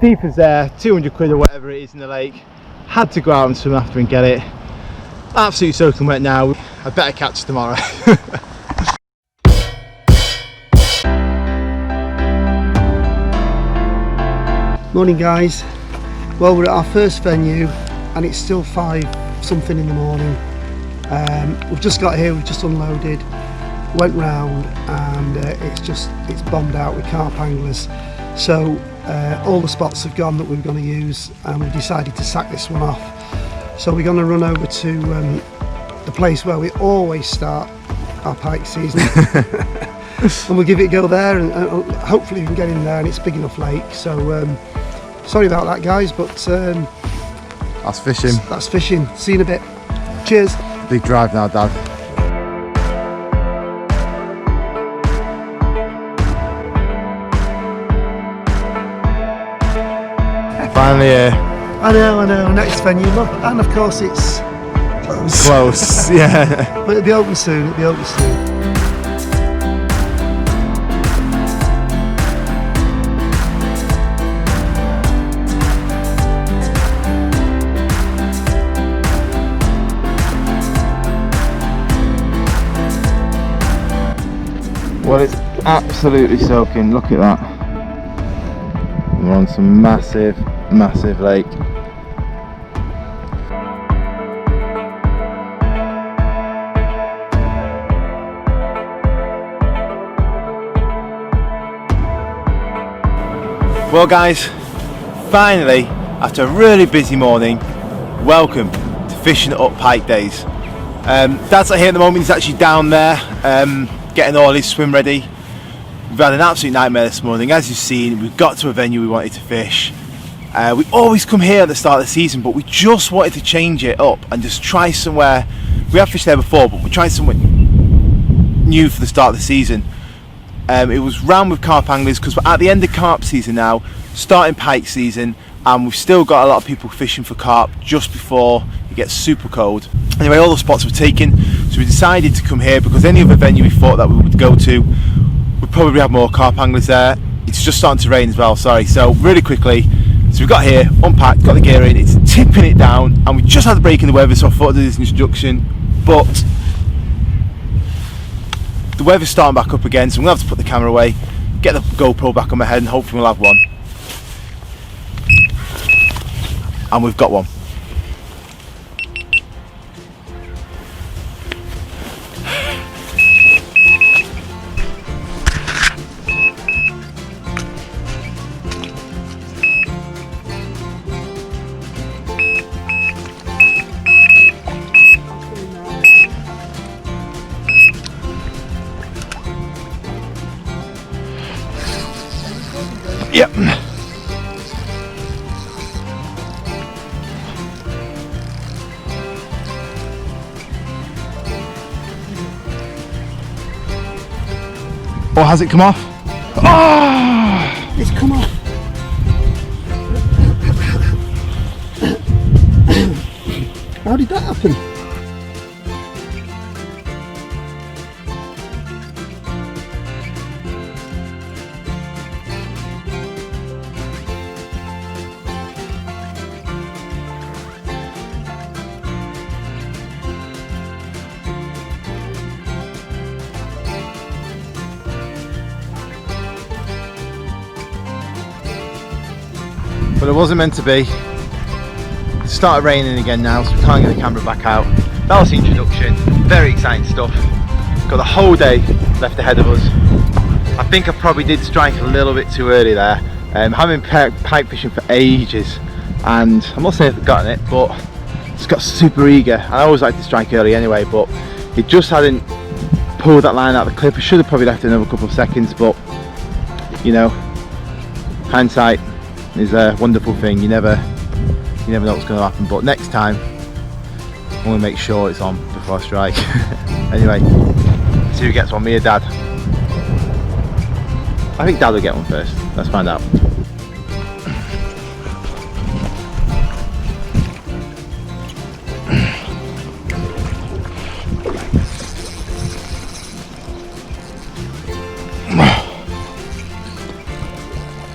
deep as there, 200 quid or whatever it is in the lake. Had to go out and swim after and get it. Absolutely soaking wet now. I better catch tomorrow. Morning guys. Well, we're at our first venue and it's still 5 something in the morning. We've just got here, we've just unloaded, went round, and it's bombed out with carp anglers. So all the spots have gone that we were going to use, and we've decided to sack this one off. So we're going to run over to the place where we always start our pike season. And we'll give it a go there, and hopefully we can get in there, and it's a big enough lake. So sorry about that guys, but that's fishing. That's fishing. See you in a bit. Cheers. Big drive now, Dad. Finally here. I know, next venue, look, and of course it's close. Close, yeah. But it'll be open soon, Well, it's absolutely soaking, look at that. We're on some massive lake. Well guys, finally, after a really busy morning, welcome to Fishing Up Pike Days. Dad's not here at the moment, he's actually down there getting all his swim ready. We've had an absolute nightmare this morning. As you've seen, we've got to a venue we wanted to fish. We always come here at the start of the season, but we just wanted to change it up and just try somewhere. We have fished there before, but we're trying somewhere new for the start of the season. It was round with carp anglers because we're at the end of carp season now, starting pike season, and we've still got a lot of people fishing for carp just before it gets super cold. Anyway, all the spots were taken, so we decided to come here because any other venue we thought that we would go to would probably have more carp anglers there. It's just starting to rain as well, sorry. So really quickly, so we got here, unpacked, got the gear in, it's tipping it down, and we just had a break in the weather, so I thought I'd do this introduction, but the weather's starting back up again, so I'm going to have to put the camera away, get the GoPro back on my head, and hopefully we'll have one. And we've got one. Yep. Oh, has it come off? Oh! It's come off. How did that happen? But it wasn't meant to be. It started raining again now, so we can't get the camera back out. That was the introduction. Very exciting stuff. Got the whole day left ahead of us. I think I probably did strike a little bit too early there. I've been pike fishing for ages, and I'm not saying I've forgotten it, but just got super eager. I always like to strike early anyway, but it just hadn't pulled that line out of the clip. I should have probably left it another couple of seconds, but you know, hindsight is a wonderful thing. You never know what's going to happen, but next time I'm going to make sure it's on before I strike. Anyway, see who gets one, me or Dad. I think Dad will get one first. Let's find out.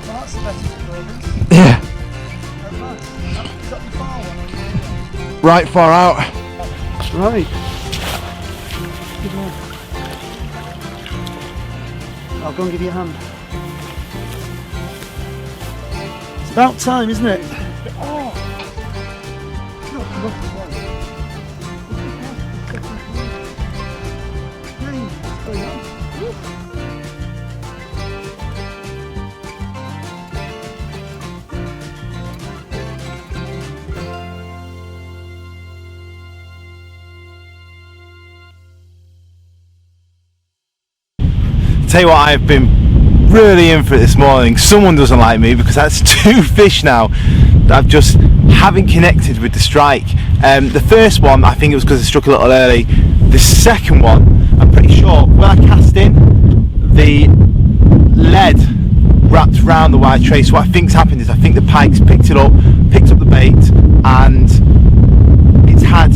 That's the best performance. Yeah. right far out. Right. Good lad. I'll go and give you a hand. It's about time, isn't it? Oh. Tell you what, I've been really in for it this morning. Someone doesn't like me because that's 2 fish now that I've just haven't connected with the strike. The first one, I think it was because it struck a little early. The second one, I'm pretty sure when I cast in, the lead wrapped around the wire trace. What I think's happened is I think the pike's picked up the bait, and it's had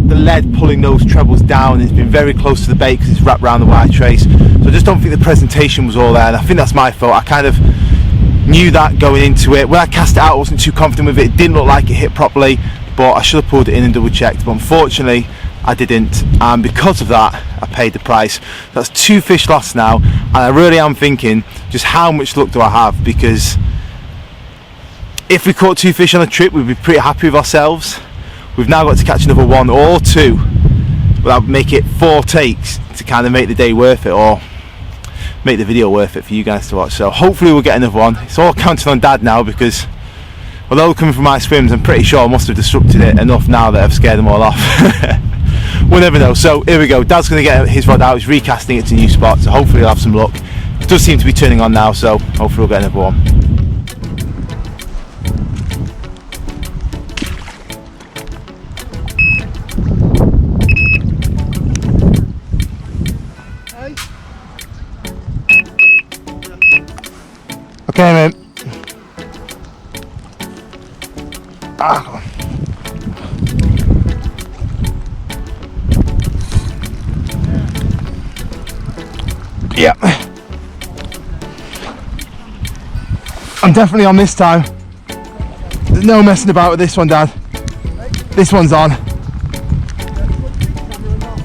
the lead pulling those trebles down. It's been very close to the bait because it's wrapped around the wire trace. So I just don't think the presentation was all there, and I think that's my fault. I kind of knew that going into it. When I cast it out, I wasn't too confident with it. It didn't look like it hit properly, but I should have pulled it in and double checked, but unfortunately I didn't, and because of that I paid the price. That's 2 fish lost now, and I really am thinking just how much luck do I have, because if we caught 2 fish on a trip we'd be pretty happy with ourselves. We've now got to catch another 1 or 2, but that would make it 4 takes to kind of make the day worth it, or make the video worth it for you guys to watch. So hopefully we'll get another one. It's all counting on Dad now, because although coming from my swims, I'm pretty sure I must have disrupted it enough now that I've scared them all off. We'll never know. So here we go. Dad's going to get his rod out. He's recasting it to a new spot, so hopefully he'll have some luck. It does seem to be turning on now, so hopefully we'll get another one. Okay, mate. Ah. Yeah. I'm definitely on this time. There's no messing about with this one, Dad. This one's on.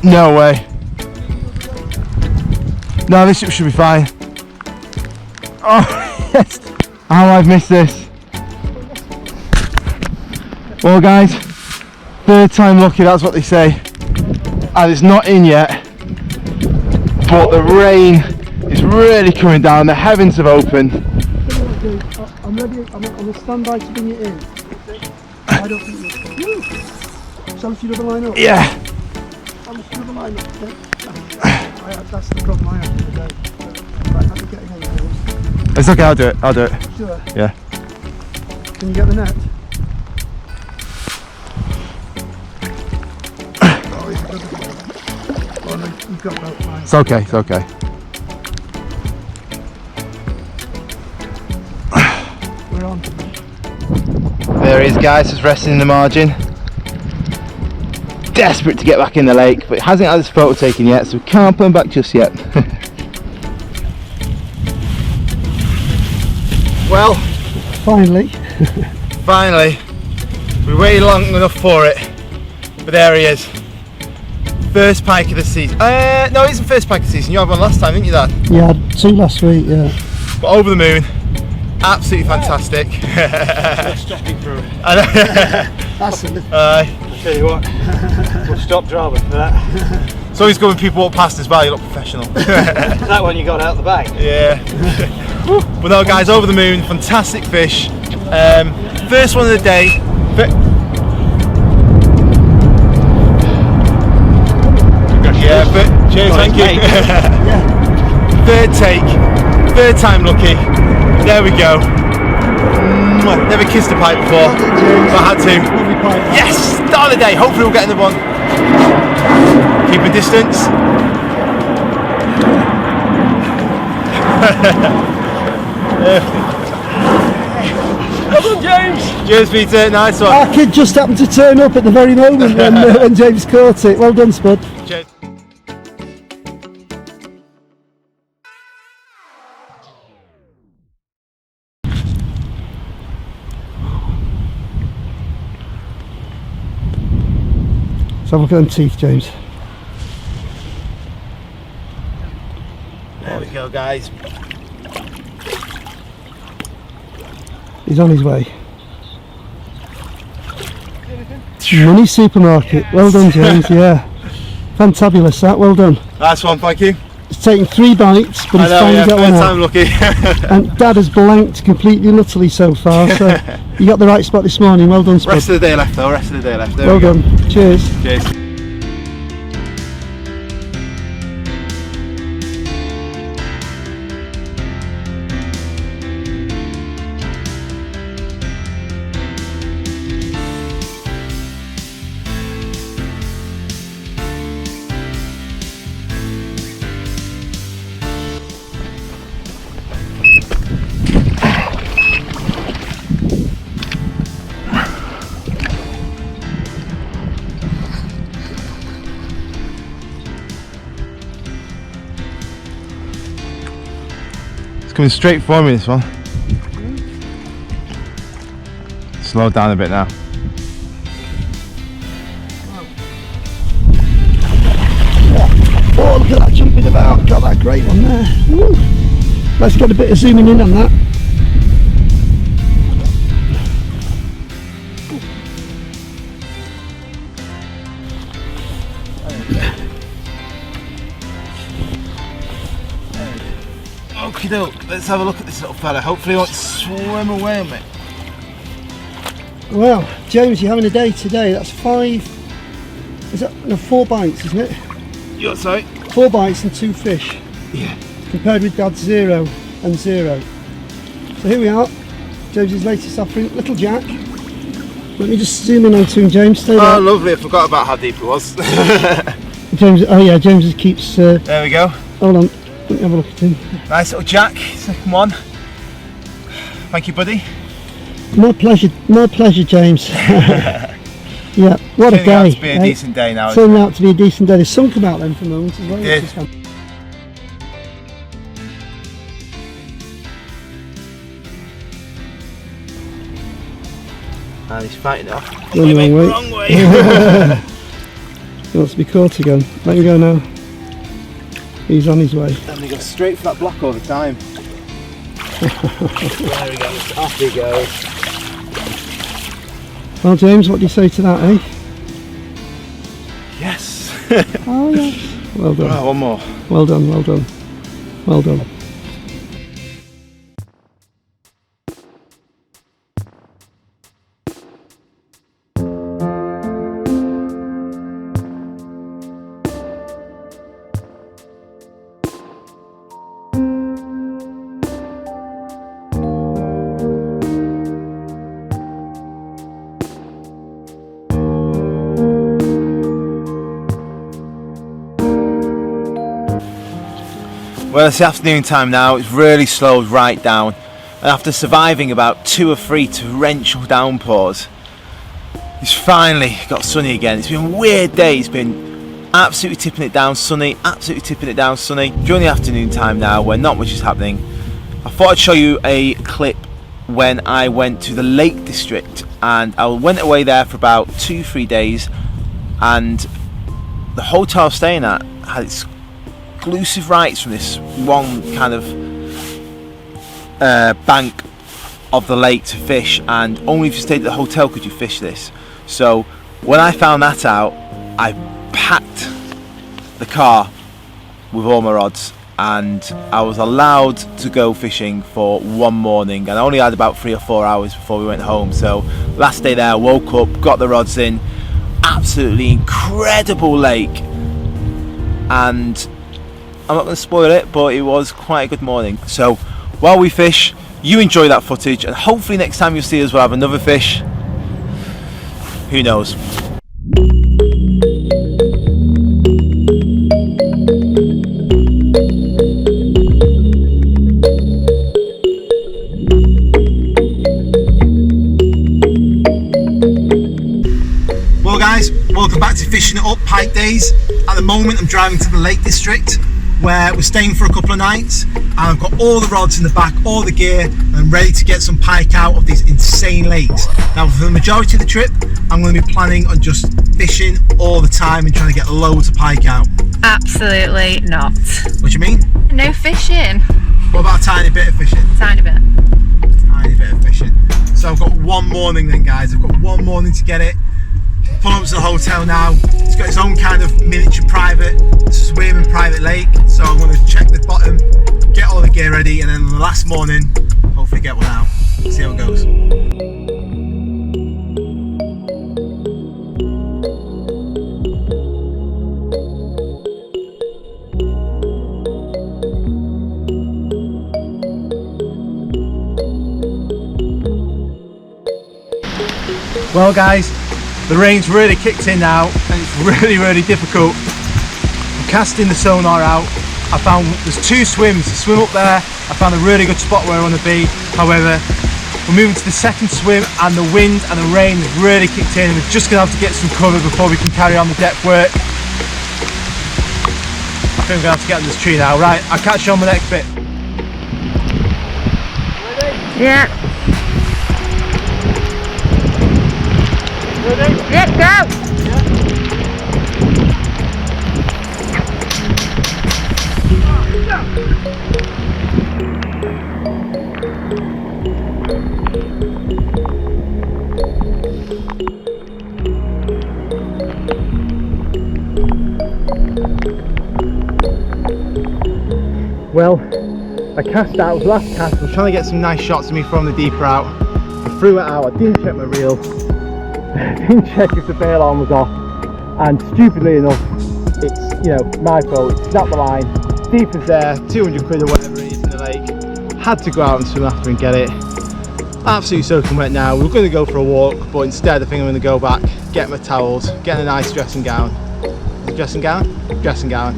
No way. No, this should be fine. Oh, yes. How I've missed this. Well, guys, 3rd time lucky, that's what they say. And it's not in yet, but the rain is really coming down. The heavens have opened. I'm ready. I'm on standby to bring it in. I don't think you. Shall we do the line up? Yeah. Shall we do the line up? That's the problem I have today. Right, I'll be getting on those. It's okay, I'll do it. I'll do it. Sure. Yeah. Can you get the net? Oh, no, you've got both lines. It's okay, it's okay. We're on. There he is, guys, just resting in the margin. Desperate to get back in the lake, but it hasn't had his photo taken yet, so we can't put him back just yet. Well, finally. Finally. We waited long enough for it, but there he is. First pike of the season. No, it isn't first pike of the season. You had one last time, didn't you, Dad? Yeah, I had 2 last week, yeah. But over the moon, absolutely fantastic. Stopping through. That's it. I'll tell you what, we'll stop driving for that. So he's going, people walk past as well, you look professional. That one you got out the bag. Yeah. But no, guys, over the moon, fantastic fish. First one of the day. Yeah, but cheers, thank you. 3rd take, 3rd time lucky. There we go. Never kissed a pike before, but I had to. Yes, start of the day. Hopefully we'll get another one. Keep a distance. Come on, James. Cheers, Peter. Nice one. Our kid just happened to turn up at the very moment when James caught it. Well done, Spud. Cheers. Let's have a look at them teeth, James. There we go, guys. He's on his way. Money supermarket. Well done, James. Yeah. Fantabulous that. Well done. Nice one, thank you. It's taken 3 bites, but he's finally got one out. Lucky. And Dad has blanked completely and utterly so far. So you got the right spot this morning. Well done, Spud. Rest of the day left though. Rest of the day left. There Well we go. done. Cheers. Cheers. Coming straight for me, this one. Slow down a bit now. Oh, look at that jumping about. Got that great one there. Woo. Let's get a bit of zooming in on that. Okie doke, let's have a look at this little fella. Hopefully he won't swim away on me. Well, James, you're having a day today. That's 5. Is that no 4 bites, isn't it? You're sorry? 4 bites and 2 fish. Yeah. Compared with Dad's 0 and 0. So here we are. James's latest offering, Little Jack. Let me just zoom in onto him, James. Stay there. Oh, lovely. I forgot about how deep it was. James. Oh yeah, James just keeps. There we go. Hold on. Let me have a look at him. Nice little Jack. Second one. Thank you, buddy. My pleasure, James. Yeah, what a Turning day. out to be a decent day now. Turning out to be a decent day. The sun come out then for a moment as well. It which is fun. And he's fighting it off. Going the wrong way. Wrong way. He wants to be caught again. Let him go now. He's on his way. And he goes straight for that block all the time. There he goes. Off he goes. Well, James, what do you say to that, eh? Yes. Oh, yes. Well done. Oh, one more. Well done, well done. Well done. Well, it's the afternoon time now. It's really slowed right down, and after surviving about 2 or 3 torrential downpours, it's finally got sunny again. It's been a weird day. It's been absolutely tipping it down sunny, absolutely tipping it down sunny. During the afternoon time now, where not much is happening, I thought I'd show you a clip when I went to the Lake District, and I went away there for about 2-3 days, and the hotel I was staying at had its exclusive rights from this one kind of bank of the lake to fish, and only if you stayed at the hotel could you fish this. So when I found that out, I packed the car with all my rods, and I was allowed to go fishing for one morning, and I only had about 3 or 4 hours before we went home. So last day there, I woke up, got the rods in, absolutely incredible lake, and I'm not going to spoil it, but it was quite a good morning. So while we fish, you enjoy that footage, and hopefully next time you see us we'll have another fish. Who knows? Well guys, welcome back to Fishing It Up Pike Days. At the moment I'm driving to the Lake District. where we're staying for a couple of nights, and I've got all the rods in the back, all the gear, and ready to get some pike out of these insane lakes. Now for the majority of the trip, I'm going to be planning on just fishing all the time and trying to get loads of pike out. Absolutely not. What do you mean? No fishing. What about a tiny bit of fishing? Tiny bit. Tiny bit of fishing. So I've got one morning then, guys. I've got one morning to get it. Pull up to the hotel now. It's got its own kind of miniature private swim and private lake. So I'm going to check the bottom, get all the gear ready, and then the last morning, hopefully get one out. See how it goes. Well guys, the rain's really kicked in now and it's really difficult. I'm casting the sonar out. I found there's two swims, a swim up there. I found a really good spot where I want to be. However, we're moving to the second swim and the wind and the rain has really kicked in. We're just going to have to get some cover before we can carry on the depth work. I think we're going to have to get on this tree now. Right, I'll catch you on the next bit. Ready? Yeah. Ready? Yeah, go! Well, I cast out, it was the last cast. I was trying to get some nice shots of me from the deeper out. I threw it out, I didn't check my reel. I didn't check if the bail arm was off, and stupidly enough, it's, you know, my fault. It snapped the line, deep as there, 200 quid or whatever it is in the lake. Had to go out and swim after and get it. Absolutely soaking wet now. We were going to go for a walk, but instead I think I'm going to go back, get my towels, get a nice dressing gown. Dressing gown? Dressing gown.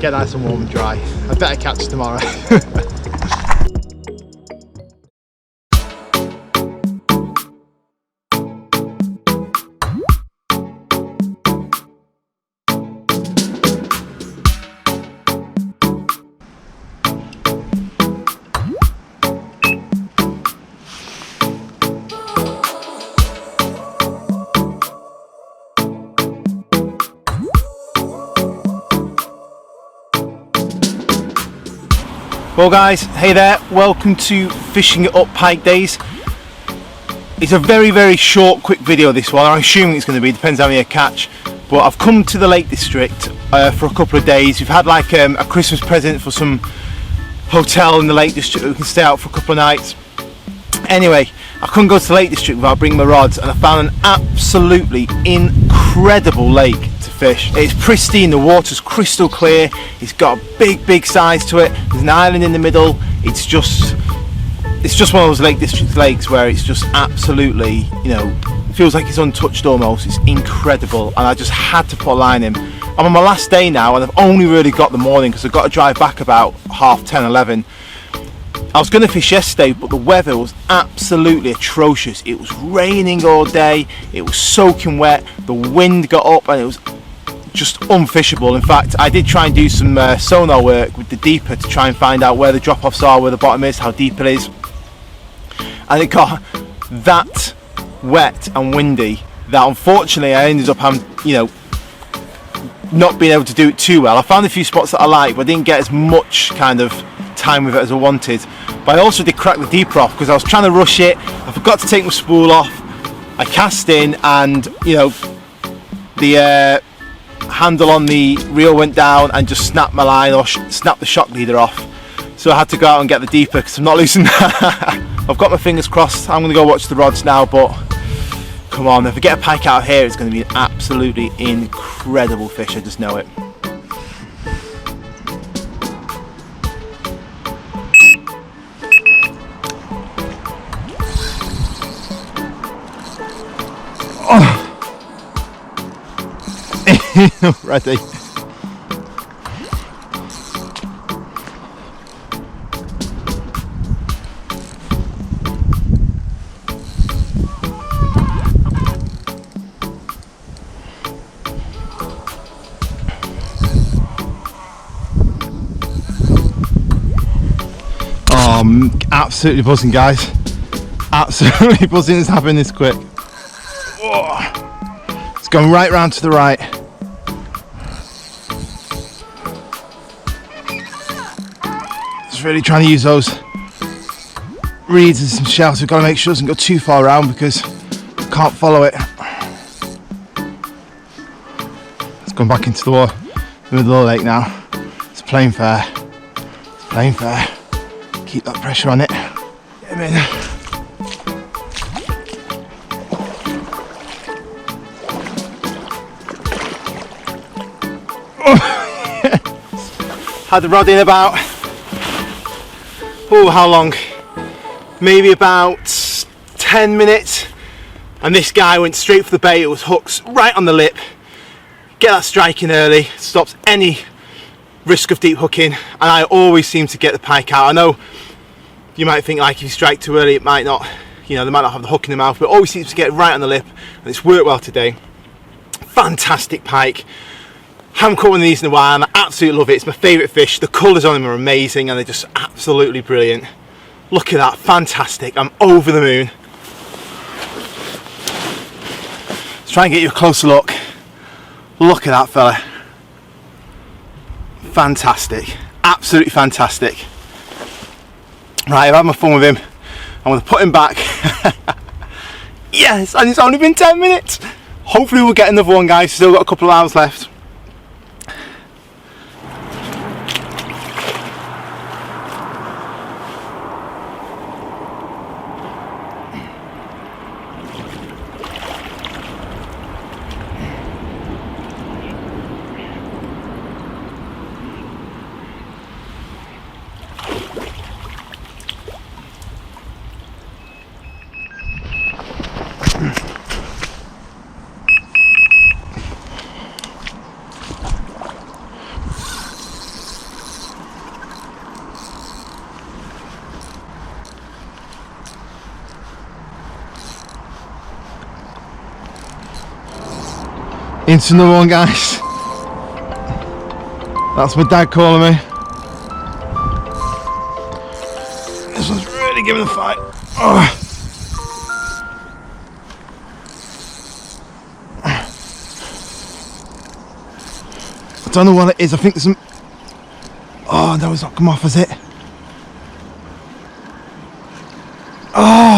Get nice and warm and dry. I better catch you tomorrow. Well guys, hey there, welcome to Fishing It Up Pike Days. It's a very short, quick video this one. I'm assuming it's going to be, depends how many I catch. But I've come to the Lake District for a couple of days. We've had like a Christmas present for some hotel in the Lake District. We can stay out for a couple of nights. Anyway, I couldn't go to the Lake District without bringing my rods, and I found an absolutely incredible lake to fish. It's pristine, the water's crystal clear, it's got a big size to it, there's an island in the middle. It's just one of those Lake District lakes where it's just absolutely, you know, feels like it's untouched almost. It's incredible, and I just had to put a line in. I'm on my last day now, and I've only really got the morning because I've got to drive back about 10:30, 11. I was going to fish yesterday, but the weather was absolutely atrocious. It was raining all day, it was soaking wet, the wind got up, and it was just unfishable. In fact, I did try and do some sonar work with the deeper to try and find out where the drop-offs are, where the bottom is, how deep it is. And it got that wet and windy that unfortunately I ended up not being able to do it too well. I found a few spots that I liked, but I didn't get as much kind of time with it as I wanted. But I also did crack the deeper off because I was trying to rush it. I forgot to take my spool off. I cast in, and you know, the handle on the reel went down and just snapped my line, or snapped the shock leader off. So I had to go out and get the deeper because I'm not losing that. I've got my fingers crossed. I'm going to go watch the rods now, but come on, if I get a pike out of here, it's going to be an absolutely incredible fish. I just know it. Oh. Ready. Absolutely buzzing, guys. Absolutely buzzing it's happening this quick. Whoa. It's going right round to the right. Just really trying to use those reeds and some shells. We've got to make sure it doesn't go too far around because I can't follow it. It's gone back into the water, the middle of the lake now. It's playing fair. It's playing fair. Keep that pressure on it. Get him in. Had the rod in about, oh, how long? Maybe about 10 minutes. And this guy went straight for the bait. It was hooks right on the lip. Get that strike in early, stops any risk of deep hooking, and I always seem to get the pike out. I know you might think like if you strike too early it might not, you know, they might not have the hook in the mouth, but it always seems to get right on the lip, and it's worked well today. Fantastic pike. Haven't caught one of these in a while and I absolutely love it. It's my favourite fish. The colours on them are amazing and they're just absolutely brilliant. Look at that, fantastic. I'm over the moon. Let's try and get you a closer look. Look at that fella. Fantastic, absolutely fantastic. Right, I've had my fun with him. I'm going to put him back. Yes, and it's only been 10 minutes. Hopefully we'll get another one, guys. Still got a couple of hours left. Into another one, guys. That's my dad calling me. This one's really giving a fight. Oh. I don't know what it is. I think there's some. Oh no, it's not come off, has it? Oh.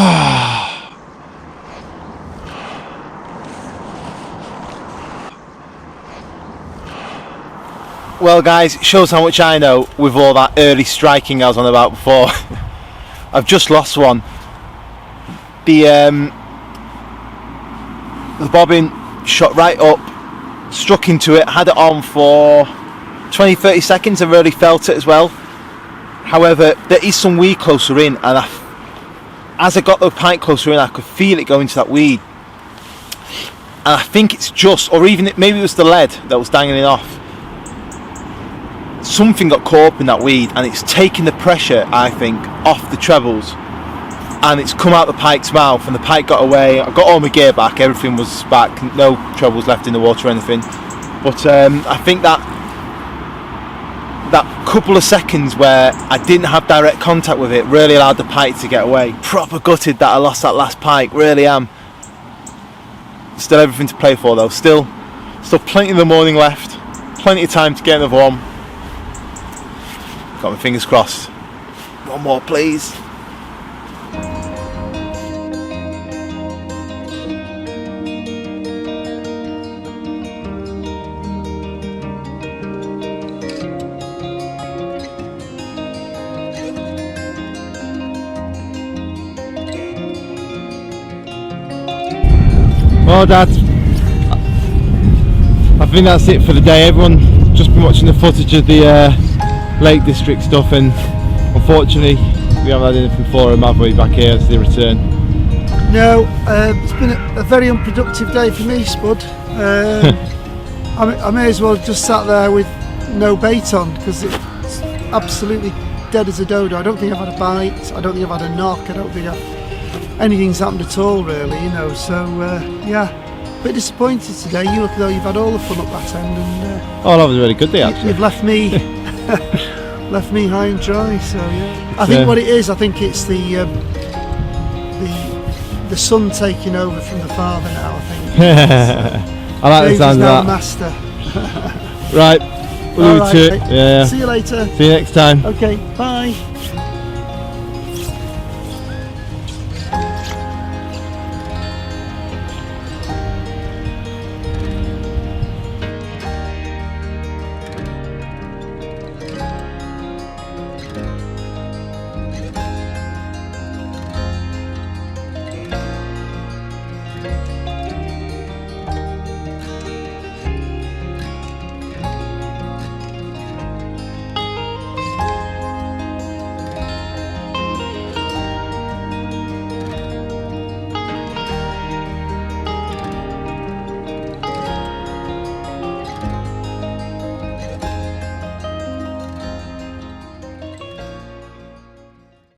Well guys, it shows how much I know with all that early striking I was on about before. I've just lost one. The bobbin shot right up, struck into it, had it on for 20-30 seconds and really felt it as well. However, there is some weed closer in, and as I got the pike closer in I could feel it go into that weed. And I think it's just, or even maybe it was the lead that was dangling off. Something got caught up in that weed and it's taken the pressure, I think, off the trebles, and it's come out the pike's mouth and the pike got away. I got all my gear back, everything was back, no trebles left in the water or anything, but I think that couple of seconds where I didn't have direct contact with it really allowed the pike to get away. Proper gutted that I lost that last pike, really am. Still everything to play for though, still plenty of the morning left, plenty of time to get another one. Got my fingers crossed. One more, please. Well, Dad, I think that's it for the day. Everyone just been watching the footage of the Lake District stuff, and unfortunately we haven't had anything for him, have we, back here as they return? No, it's been a very unproductive day for me, Spud. I may as well have just sat there with no bait on because it's absolutely dead as a dodo. I don't think I've had a bite, I don't think I've had a knock, I don't think anything's happened at all really, you know, so yeah, a bit disappointed today. You look as though you've had all the fun up that end, and oh, that was a really good day actually. You've left me left me high and dry. So yeah, I think what it is, I think it's the son taking over from the father now. I think. I like the sound of that. Master. Right, we'll leave it to it. See you later. See you next time. Okay, bye.